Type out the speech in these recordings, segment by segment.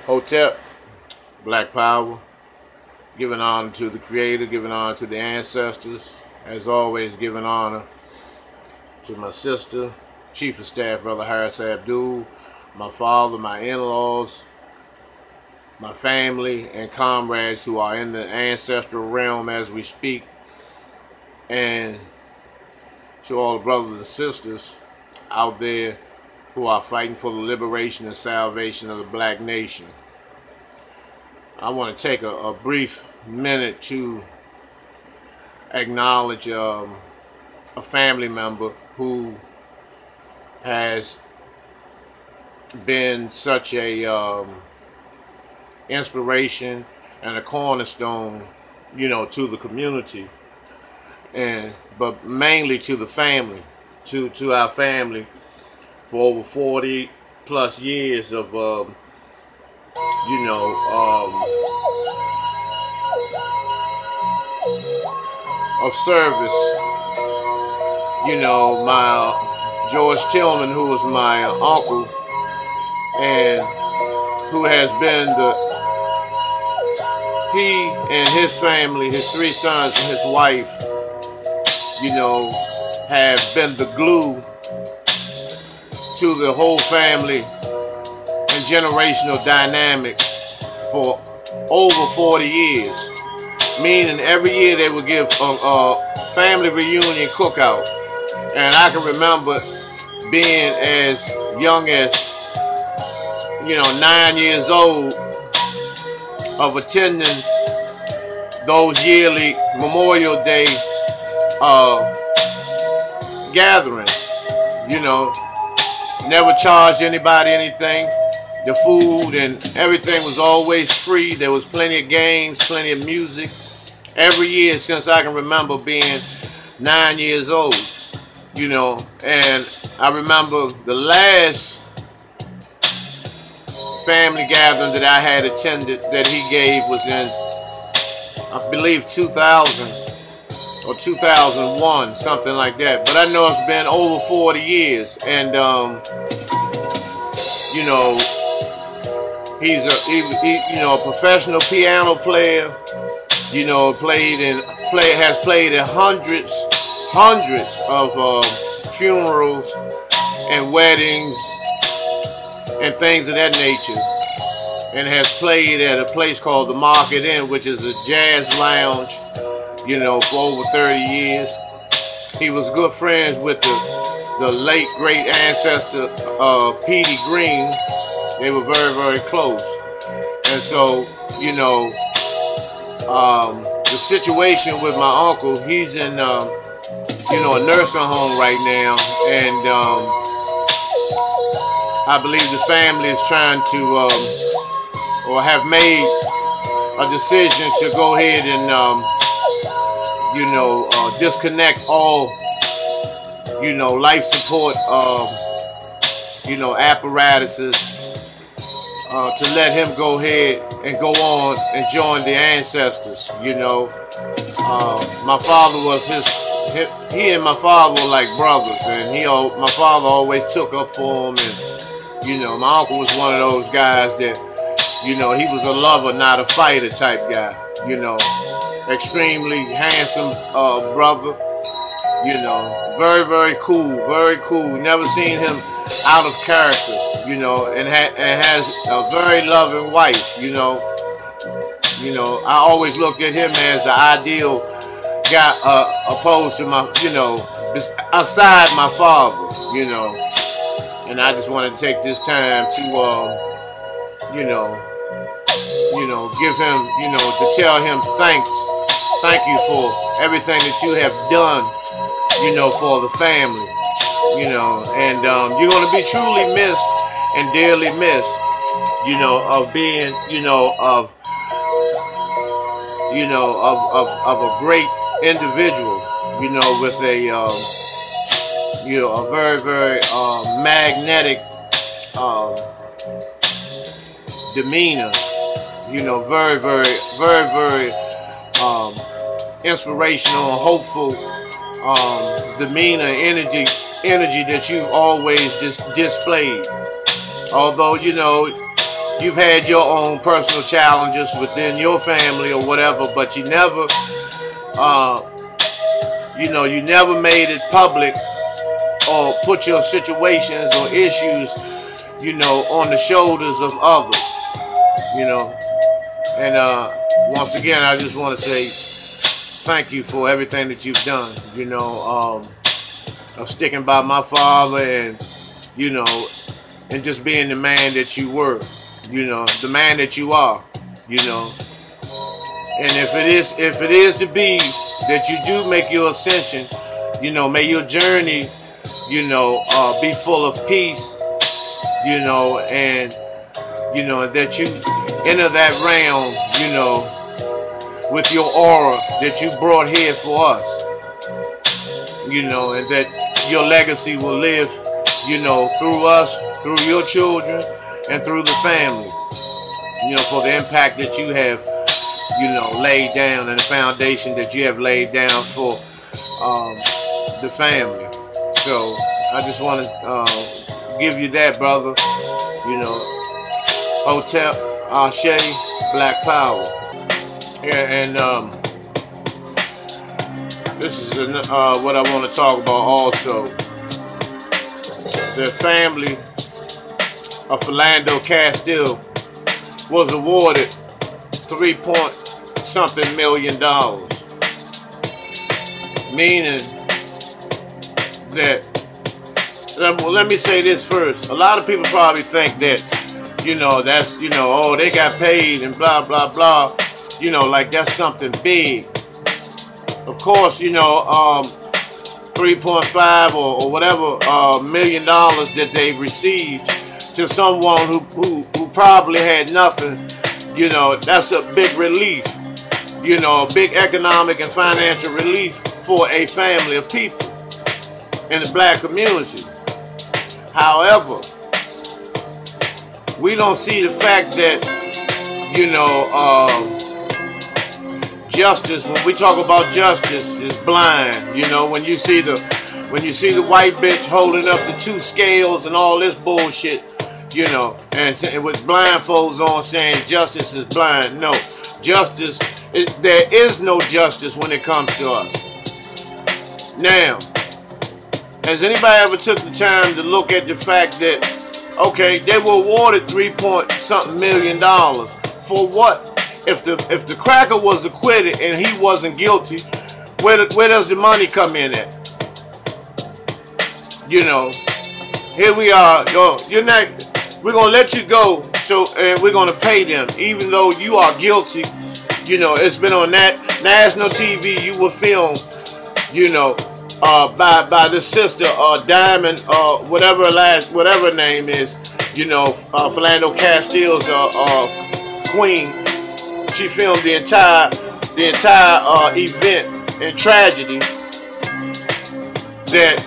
Hotep, Black Power, giving honor to the Creator, giving honor to the ancestors. As always, giving honor to my sister, Chief of Staff, Brother Harris Abdul, my father, my in-laws, my family, and comrades who are in the ancestral realm as we speak, and to all the brothers and sisters out there who are fighting for the liberation and salvation of the black nation. I want to take a brief minute to acknowledge a family member who has been such a inspiration and a cornerstone, to the community, but mainly to the family, to our family, for over 40 plus years of service. My George Tillman, who was my uncle, and who has been he and his family, his 3 sons and his wife, have been the glue to the whole family and generational dynamic for over 40 years. Meaning every year they would give a family reunion cookout. And I can remember being as young as 9 years old of attending those yearly Memorial Day gatherings. Never charged anybody anything. The food and everything was always free. There was plenty of games, plenty of music. Every year since I can remember being 9 years old, and I remember the last family gathering that I had attended that he gave was in, I believe, 2000 or 2001, something like that. But I know it's been over 40 years, and he's a professional piano player. Has played in hundreds of funerals and weddings and things of that nature, and has played at a place called the Market Inn, which is a jazz lounge, for over 30 years. He was good friends with the late great ancestor Petey Green. They were very, very close. And so, the situation with my uncle, he's in a nursing home right now, and I believe the family is trying to or have made a decision to go ahead and disconnect all life support apparatuses to let him go ahead and go on and join the ancestors. My father was he and my father were like brothers, and my father always took up for him, and my uncle was one of those guys that, he was a lover, not a fighter type guy, extremely handsome brother, very, very cool, very cool. Never seen him out of character, and has a very loving wife, I always looked at him as the ideal guy, opposed to my, aside my father, and I just wanted to take this time to, give him, to tell him thank you for everything that you have done, for the family, and you're going to be truly missed and dearly missed, of being, of a great individual, with a, a very, very magnetic demeanor, very, very, very, very inspirational and hopeful demeanor, energy that you've always just displayed. Although, you've had your own personal challenges within your family or whatever, but you never, you never made it public or put your situations or issues, on the shoulders of others, And once again, I just want to say thank you for everything that you've done, of sticking by my father and, and just being the man that you were, the man that you are, And if it is to be that you do make your ascension, may your journey, be full of peace, and, that you enter that realm, with your aura that you brought here for us, and that your legacy will live, through us, through your children, and through the family, for the impact that you have, laid down and the foundation that you have laid down for the family. So I just want to give you that, brother. Hotel, Ashe, Black Power. Yeah, and this is what I want to talk about also. The family of Philando Castile was awarded $3-something million, meaning that, well, let me say this first. A lot of people probably think that, that's, oh, they got paid and blah, blah, blah, like that's something big. Of course, 3.5 or whatever $1 million that they received to someone who probably had nothing, that's a big relief, a big economic and financial relief for a family of people in the black community. However, we don't see the fact that, justice, when we talk about justice, is blind. When you see the white bitch holding up the 2 scales and all this bullshit, and with blindfolds on saying justice is blind. No, justice, there is no justice when it comes to us. Now, has anybody ever took the time to look at the fact that, okay, they were awarded $3-something million for what? If the cracker was acquitted and he wasn't guilty, where does the money come in at? Here we are. We're gonna let you go, and we're gonna pay them, even though you are guilty. It's been on that national TV. You were filmed, by the sister Diamond, whatever her name is, Philando Castile's queen. She filmed the entire event and tragedy that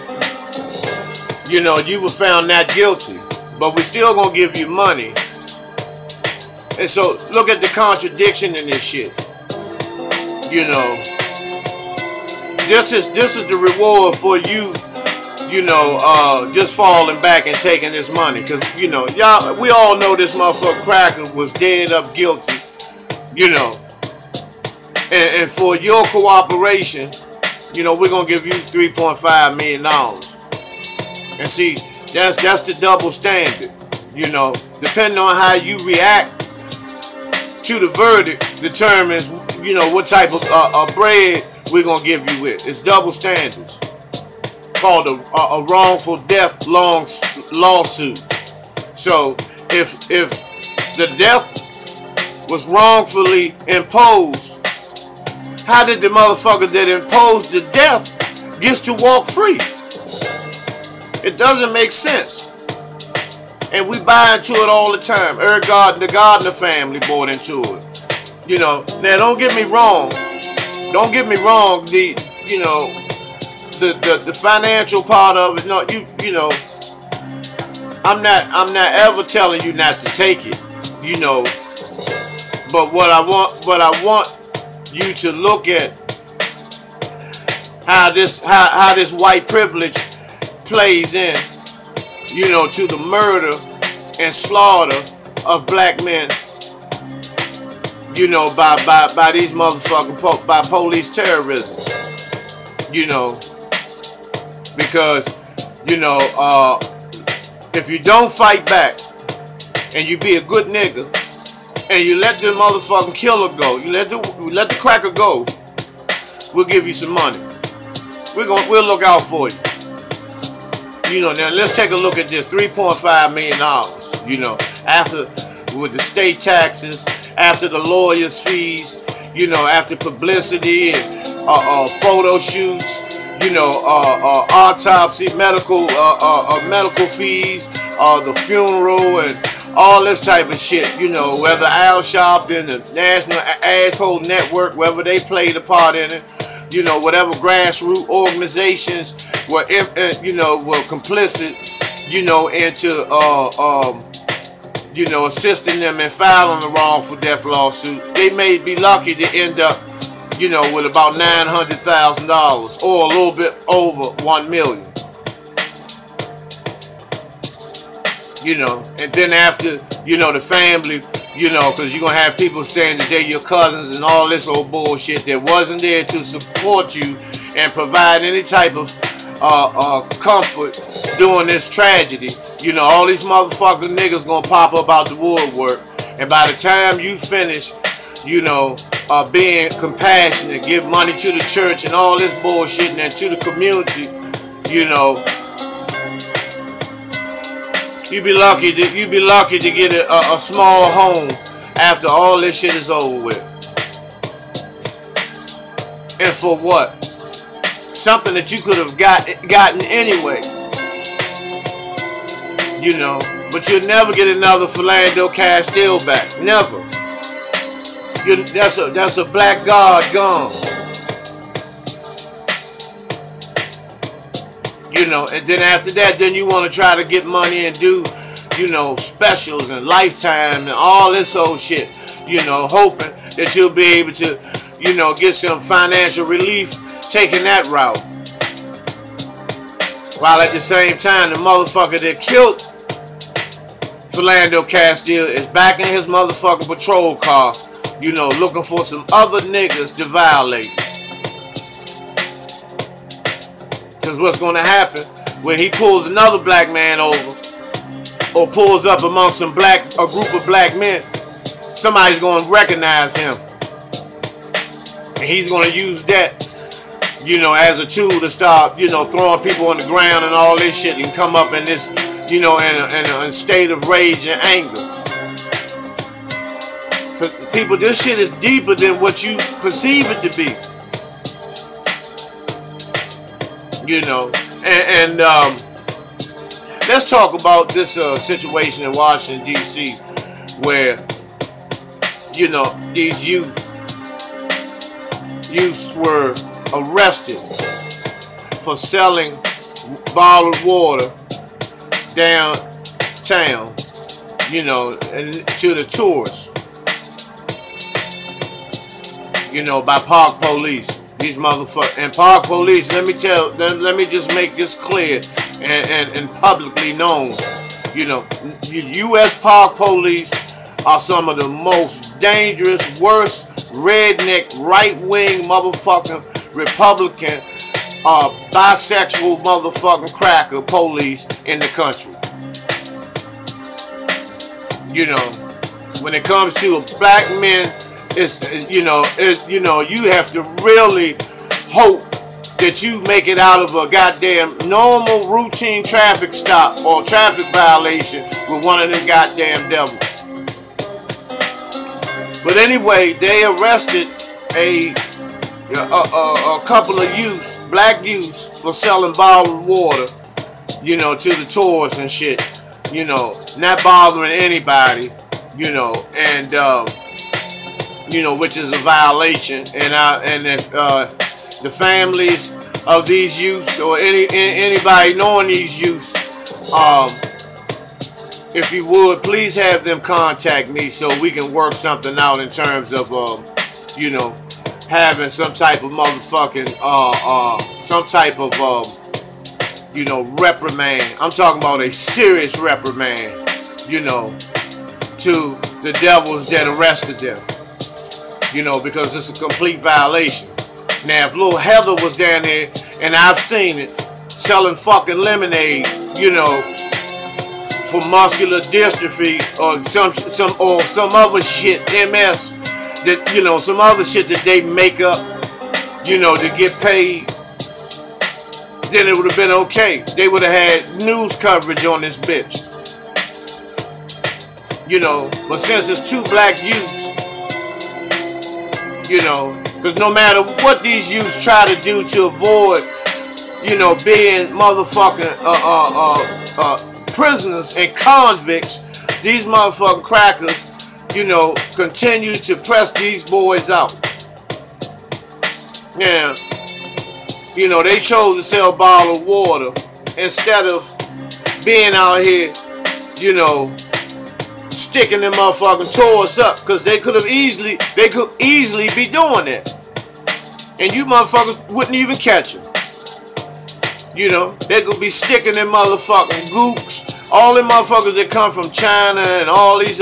you were found not guilty, but we're still gonna give you money. And so look at the contradiction in this shit. This is the reward for you, just falling back and taking this money, because y'all, we all know this motherfucker cracker was dead up guilty. And for your cooperation, we're gonna give you $3.5 million. And see, that's the double standard. Depending on how you react to the verdict determines, what type of bread we're gonna give you with. It's double standards, called a wrongful death lawsuit. So if the death was wrongfully imposed, how did the motherfucker that imposed the death gets to walk free? It doesn't make sense. And we buy into it all the time. The Gardner family bought into it. Now don't get me wrong. The financial part of it. No, I'm not ever telling you not to take it. But what I want you to look at how this white privilege plays in, to the murder and slaughter of black men, you know, by these motherfucking by police terrorism, you know, because, you know, if you don't fight back and you be a good nigga and you let the motherfucking killer go, you let the cracker go, we'll give you some money. We'll look out for you. You know, now let's take a look at this $3.5 million. You know, after with the state taxes, after the lawyers' fees, you know, after publicity and photo shoots, you know, autopsy, medical fees, the funeral, and all this type of shit. You know, whether Al Sharpton, the National Asshole Network, whether they played a part in it. You know, whatever grassroots organizations were, you know, were complicit, you know, into, you know, assisting them in filing the wrongful death lawsuit. They may be lucky to end up, you know, with about $900,000 or a little bit over $1 million. You know, and then after, you know, the family, you know, because you're going to have people saying that they're your cousins and all this old bullshit that wasn't there to support you and provide any type of comfort during this tragedy. You know, all these motherfucking niggas going to pop up out the woodwork. And by the time you finish, you know, being compassionate, give money to the church and all this bullshit and to the community, you know, you'd be lucky to get a small home after all this shit is over with. And for what? Something that you could have gotten anyway. You know, but you'll never get another Philando Castile back. Never. That's a black god gone. You know, and then after that, then you want to try to get money and do, you know, specials and Lifetime and all this old shit, you know, hoping that you'll be able to, you know, get some financial relief taking that route. While at the same time, the motherfucker that killed Philando Castile is back in his motherfucking patrol car, you know, looking for some other niggas to violate. Because what's going to happen when he pulls another black man over or pulls up amongst a group of black men, somebody's going to recognize him. And he's going to use that, you know, as a tool to start, you know, throwing people on the ground and all this shit and come up in this, you know, in a state of rage and anger. Because people, this shit is deeper than what you perceive it to be. You know, and let's talk about this situation in Washington, D.C., where, you know, these youths were arrested for selling bottled water downtown, you know, and to the tourists, you know, by park police. These motherfuckers and park police. Let me just make this clear and publicly known. You know, U.S. park police are some of the most dangerous, worst, redneck, right-wing motherfucking Republican, bisexual motherfucking cracker police in the country. You know, when it comes to black men. You know, you have to really hope that you make it out of a goddamn normal routine traffic stop or traffic violation with one of them goddamn devils. But anyway, they arrested a couple of youths, black youths, for selling bottled water, you know, to the tourists and shit. You know, not bothering anybody, you know, and you know, which is a violation, and if the families of these youths or anybody knowing these youths, if you would, please have them contact me so we can work something out in terms of, you know, having some type of motherfucking, some type of, you know, reprimand. I'm talking about a serious reprimand, you know, to the devils that arrested them. You know, because it's a complete violation. Now, if little Heather was down there, and I've seen it, selling fucking lemonade, you know, for muscular dystrophy or some other shit, MS, that, you know, some other shit that they make up, you know, to get paid, then it would have been okay. They would have had news coverage on this bitch. You know, but since it's two black youths, you know, because no matter what these youths try to do to avoid, you know, being motherfucking prisoners and convicts, these motherfucking crackers, you know, continue to press these boys out. Now, you know, they chose to sell a bottle of water instead of being out here, you know, sticking them motherfucking toys up, because they could easily be doing that, and you motherfuckers wouldn't even catch them. You know, they could be sticking them motherfucking gooks, all them motherfuckers that come from China and all these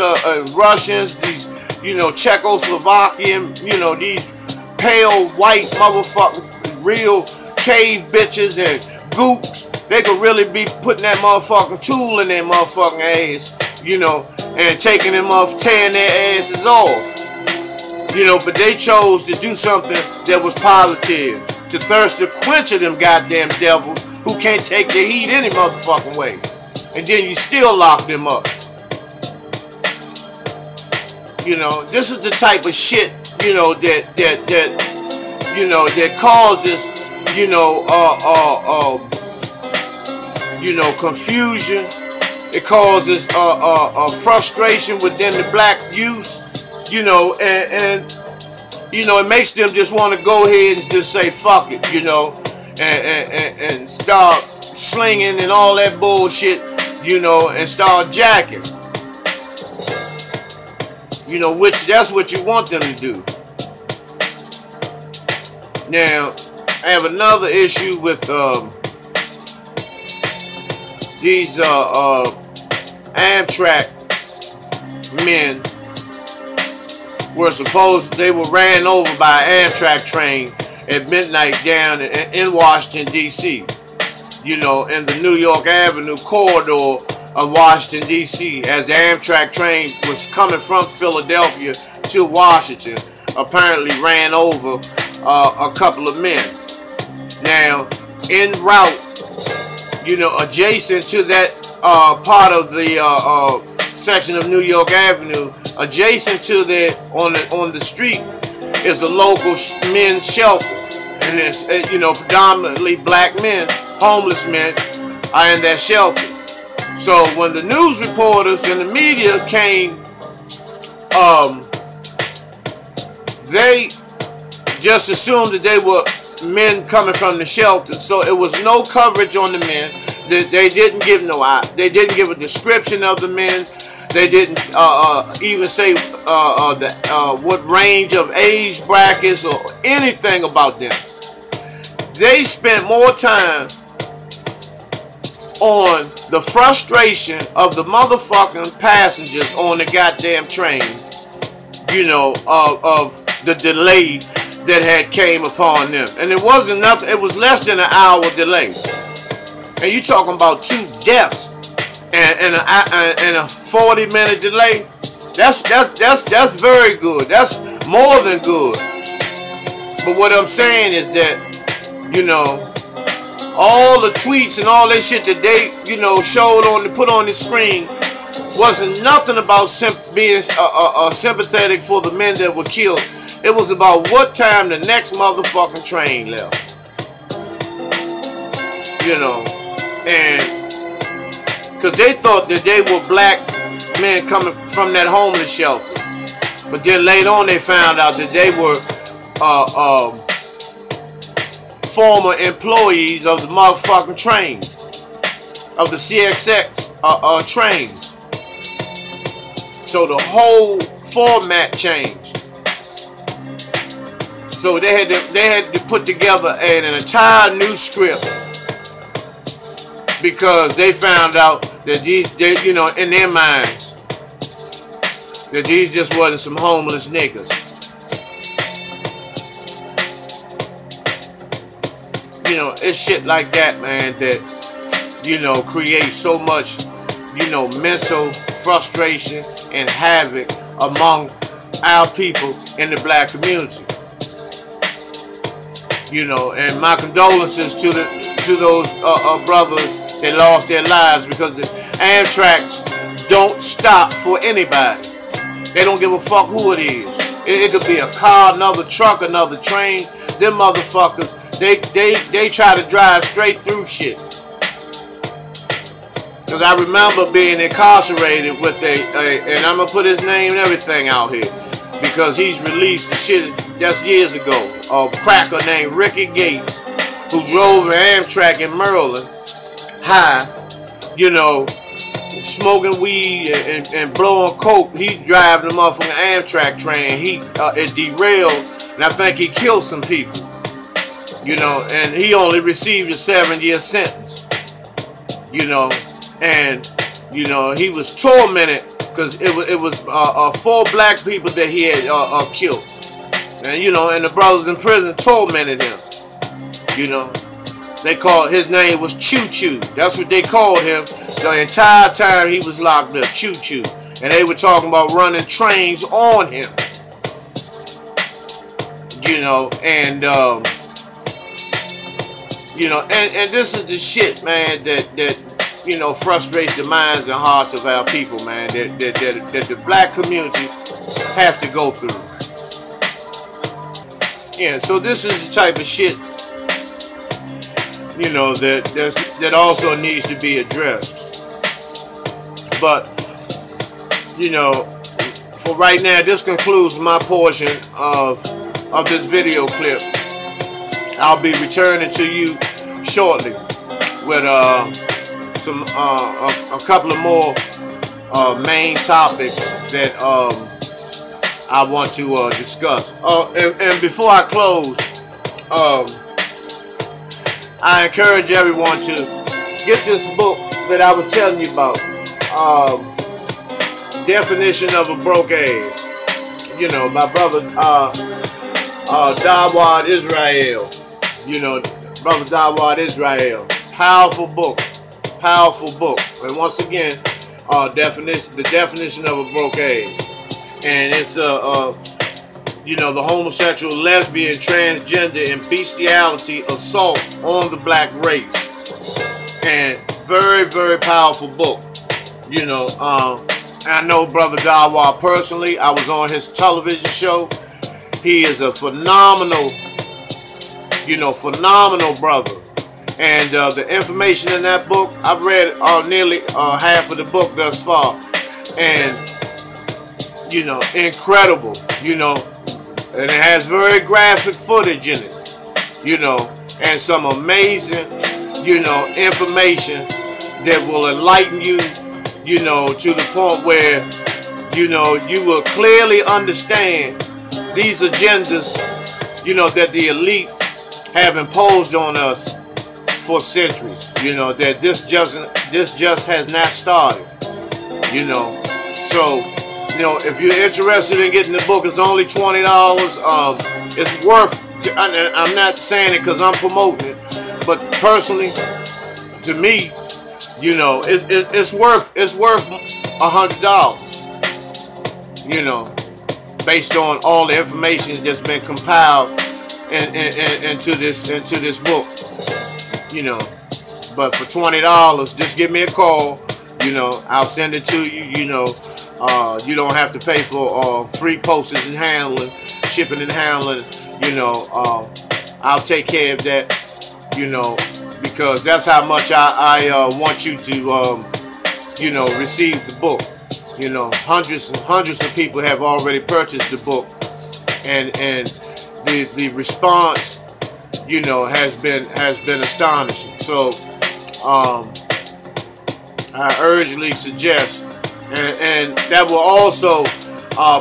Russians, these, you know, Czechoslovakian, you know, these pale white motherfucking real cave bitches and gooks. They could really be putting that motherfucking tool in their motherfucking ass, you know, and taking them off, tearing their asses off. You know, but they chose to do something that was positive, to thirst the quench of them goddamn devils who can't take the heat any motherfucking way. And then you still lock them up. You know, this is the type of shit, you know, that you know, that causes, you know, confusion. It causes frustration within the black youth, you know, and you know, it makes them just want to go ahead and just say fuck it, you know, and start slinging and all that bullshit, you know, and start jacking. You know, which that's what you want them to do. Now, I have another issue with these Amtrak men were supposed, they were ran over by an Amtrak train at midnight down in Washington, D.C. You know, in the New York Avenue corridor of Washington, D.C. as the Amtrak train was coming from Philadelphia to Washington, apparently ran over a couple of men. Now, en route, you know, adjacent to that part of the section of New York Avenue, adjacent to that on the street is a local men's shelter, and it's, you know, predominantly black men, homeless men, are in that shelter. So when the news reporters and the media came, they just assumed that they were men coming from the shelter. So it was no coverage on the men. They didn't give they didn't give a description of the men. They didn't even say what range of age brackets or anything about them. They spent more time on the frustration of the motherfucking passengers on the goddamn train, you know, of the delay that had came upon them. And it wasn't nothing, it was less than an hour delay. And you talking about 2 deaths and a 40-minute delay. That's very good. That's more than good. But what I'm saying is that, you know, all the tweets and all that shit that they, you know, showed on, put on the screen, wasn't nothing about being sympathetic for the men that were killed. It was about what time the next motherfucking train left. You know, and because they thought that they were black men coming from that homeless shelter. But then later on they found out that they were former employees of the motherfucking trains, of the CXX trains. So the whole format changed. So they had to put together an entire new script, because they found out that you know, in their minds, That these just wasn't some homeless niggas. You know, it's shit like that, man, that, you know, creates so much, you know, mental frustration and havoc among our people in the black community. You know, and my condolences to those brothers that lost their lives, because the Amtrak don't stop for anybody. They don't give a fuck who it is. It could be a car, another truck, another train. Them motherfuckers, they try to drive straight through shit. Because I remember being incarcerated with and I'm going to put his name and everything out here, because he's released the shit that's years ago. A cracker named Ricky Gates, who drove an Amtrak in Maryland, high, you know, smoking weed and blowing coke. He driving them off on the Amtrak train. It derailed, and I think he killed some people. You know, and he only received a 7-year sentence. You know, and you know, he was tormented because it was 4 black people that he had killed, and you know, and the brothers in prison tormented him. You know, they called, his name was Choo Choo. That's what they called him the entire time he was locked up, Choo Choo. And they were talking about running trains on him. You know, and you know, and this is the shit, man, that you know, frustrates the minds and hearts of our people, man, that the black community have to go through. Yeah, so this is the type of shit, you know, that also needs to be addressed. But, you know, for right now, this concludes my portion of this video clip. I'll be returning to you shortly with a couple of more main topics that I want to discuss. And before I close, I encourage everyone to get this book that I was telling you about. Definition of a Broke Ass. You know, my brother Dawad Israel. You know, brother Dawad Israel. Powerful book. Powerful book. And once again, the definition of a broke ass. And it's you know, the homosexual, lesbian, transgender, and bestiality assault on the black race. And very, very powerful book. You know, I know brother Dawad personally. I was on his television show. He is a phenomenal, you know, phenomenal brother. And the information in that book, I've read nearly half of the book thus far. And, you know, incredible, you know. And it has very graphic footage in it, you know. And some amazing, you know, information that will enlighten you, you know, to the point where, you know, you will clearly understand these agendas, you know, that the elite have imposed on us for centuries. You know, that this just has not started. You know, so, you know, if you're interested in getting the book, it's only $20. It's worth. I'm not saying it because I'm promoting it, but personally, to me, you know, it's worth $100. You know, based on all the information that's been compiled into this book. You know, but for $20, just give me a call. You know, I'll send it to you. You know, you don't have to pay for free postage and handling, shipping and handling. You know, I'll take care of that. You know, because that's how much I want you to, you know, receive the book. You know, hundreds of people have already purchased the book, and the response, you know, has been astonishing. So I urgently suggest, and that will also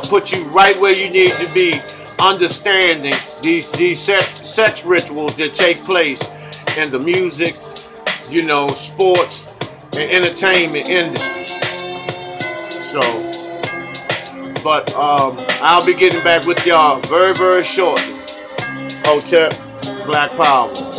put you right where you need to be, understanding these sex rituals that take place in the music, you know, sports and entertainment industries. So But I'll be getting back with y'all very, very shortly. Hotep, Black Power.